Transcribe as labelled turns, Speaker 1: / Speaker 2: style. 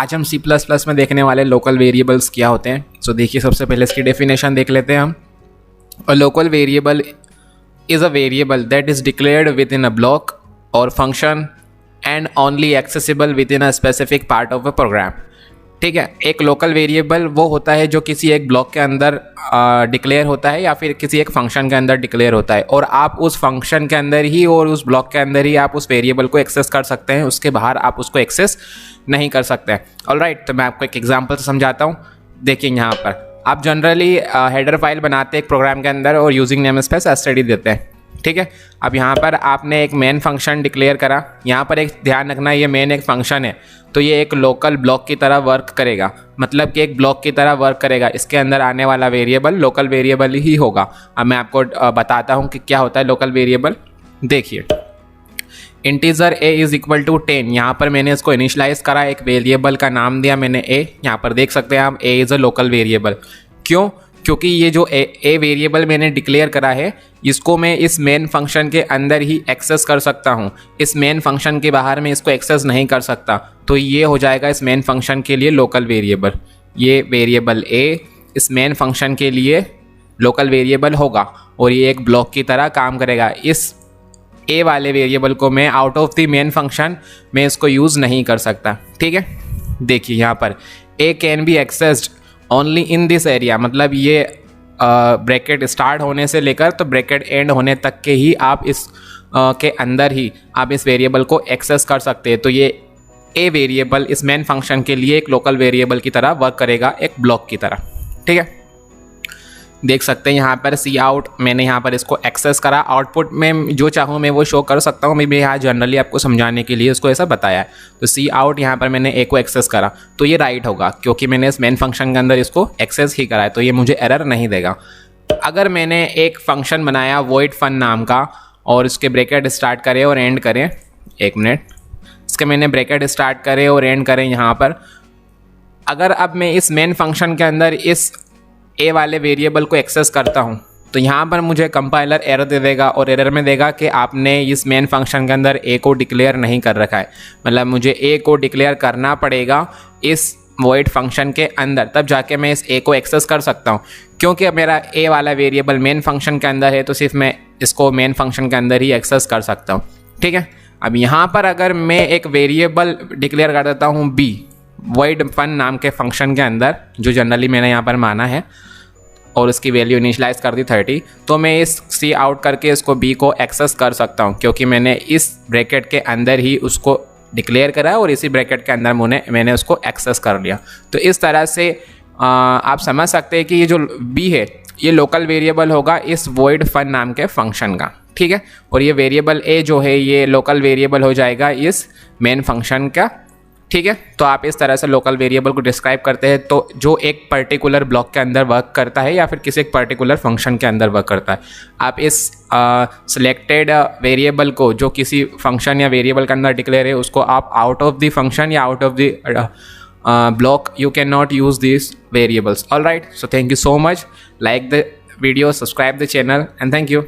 Speaker 1: आज हम C++ में देखने वाले लोकल वेरिएबल्स क्या होते हैं। सो देखिए, सबसे पहले इसकी डेफिनेशन देख लेते हैं हम। A local variable is a variable that is declared within a block और function and only accessible within a specific part of a program. ठीक है, एक लोकल वेरिएबल वो होता है जो किसी एक ब्लॉक के अंदर डिक्लेयर होता है या फिर किसी एक फंक्शन के अंदर डिक्लेयर होता है, और आप उस फंक्शन के अंदर ही और उस ब्लॉक के अंदर ही आप उस वेरिएबल को एक्सेस कर सकते हैं, उसके बाहर आप उसको एक्सेस नहीं कर सकते हैं। ऑलराइट, तो मैं आपको एक एग्जांपल से समझाता हूँ। देखिए, यहाँ पर आप जनरली हेडर फाइल बनाते हैं एक प्रोग्राम के अंदर और यूजिंग नेम स्पेस std देते हैं। ठीक है, अब यहाँ पर आपने एक मेन फंक्शन डिक्लेयर करा। यहाँ पर एक ध्यान रखना, ये मेन एक फंक्शन है तो ये एक लोकल ब्लॉक की तरह वर्क करेगा, मतलब कि एक ब्लॉक की तरह वर्क करेगा। इसके अंदर आने वाला वेरिएबल लोकल वेरिएबल ही होगा। अब मैं आपको बताता हूँ कि क्या होता है लोकल वेरिएबल। देखिए, integer a is equal to 10, यहाँ पर मैंने इसको इनिशलाइज करा, एक वेरिएबल का नाम दिया मैंने a। यहाँ पर देख सकते हैं आप a is a local variable. क्यों? क्योंकि ये जो a वेरिएबल मैंने डिक्लेयर करा है, इसको मैं इस मेन फंक्शन के अंदर ही एक्सेस कर सकता हूँ। इस मेन फंक्शन के बाहर मैं इसको एक्सेस नहीं कर सकता, तो ये हो जाएगा इस मेन फंक्शन के लिए लोकल वेरिएबल। ये वेरिएबल a इस मेन फंक्शन के लिए लोकल वेरिएबल होगा और ये एक ब्लॉक की तरह काम करेगा। इस a वाले वेरिएबल को मैं out of the main function में इसको यूज़ नहीं कर सकता। ठीक है, देखिए यहाँ पर a can be accessed only in this area, मतलब ये ब्रैकेट स्टार्ट होने से लेकर तो ब्रैकेट एंड होने तक के ही आप इस के अंदर ही आप इस वेरिएबल को एक्सेस कर सकते हैं। तो ये a वेरिएबल इस मेन फंक्शन के लिए एक लोकल वेरिएबल की तरह वर्क करेगा, एक ब्लॉक की तरह। ठीक है, देख सकते हैं यहाँ पर सी आउट, मैंने यहाँ पर इसको एक्सेस करा। आउटपुट में जो चाहूँ मैं वो शो कर सकता हूँ। मैं यहाँ जनरली आपको समझाने के लिए इसको ऐसा बताया है। तो सी आउट यहाँ पर मैंने ए को एक्सेस करा तो ये राइट होगा, क्योंकि मैंने इस मेन फंक्शन के अंदर इसको एक्सेस ही करा है, तो ये मुझे एरर नहीं देगा। अगर मैंने एक फंक्शन बनाया void fun नाम का और इसके ब्रैकेट स्टार्ट करें और एंड करें, एक मिनट, इसके मैंने ब्रैकेट स्टार्ट करें और एंड करें यहाँ पर, अगर अब मैं इस मेन फंक्शन के अंदर इस a वाले वेरिएबल को एक्सेस करता हूँ तो यहाँ पर मुझे कंपाइलर एरर दे देगा, और एरर में देगा कि आपने इस मेन फंक्शन के अंदर a को डिक्लेयर नहीं कर रखा है। मतलब मुझे a को डिक्लेयर करना पड़ेगा इस void फंक्शन के अंदर, तब जाके मैं इस a को एक्सेस कर सकता हूँ। क्योंकि अब मेरा a वाला वेरिएबल मेन फंक्शन के अंदर है तो सिर्फ मैं इसको मेन फंक्शन के अंदर ही एक्सेस कर सकता हूँ। ठीक है, अब यहाँ पर अगर मैं एक वेरिएबल डिक्लेयर कर देता हूँ b void fun नाम के फंक्शन के अंदर, जो जनरली मैंने यहाँ पर माना है, और इसकी वैल्यू इनिशलाइज कर दी 30, तो मैं इस सी आउट करके इसको b को एक्सेस कर सकता हूँ, क्योंकि मैंने इस ब्रैकेट के अंदर ही उसको डिक्लेयर करा और इसी ब्रैकेट के अंदर मैंने उसको एक्सेस कर लिया। तो इस तरह से आप समझ सकते हैं कि ये जो b है ये लोकल वेरिएबल होगा इस void fun नाम के फंक्शन का। ठीक है, और ये वेरिएबल a जो है ये लोकल वेरिएबल हो जाएगा इस मेन फंक्शन का। ठीक है, तो आप इस तरह से लोकल वेरिएबल को डिस्क्राइब करते हैं, तो जो एक पर्टिकुलर ब्लॉक के अंदर वर्क करता है या फिर किसी एक पर्टिकुलर फंक्शन के अंदर वर्क करता है। आप इस सिलेक्टेड वेरिएबल को जो किसी फंक्शन या वेरिएबल के अंदर डिक्लेयर है उसको आप आउट ऑफ द फंक्शन या out of the block you can not use this variables. Alright, so thank you so much, like the video, subscribe the channel and thank you.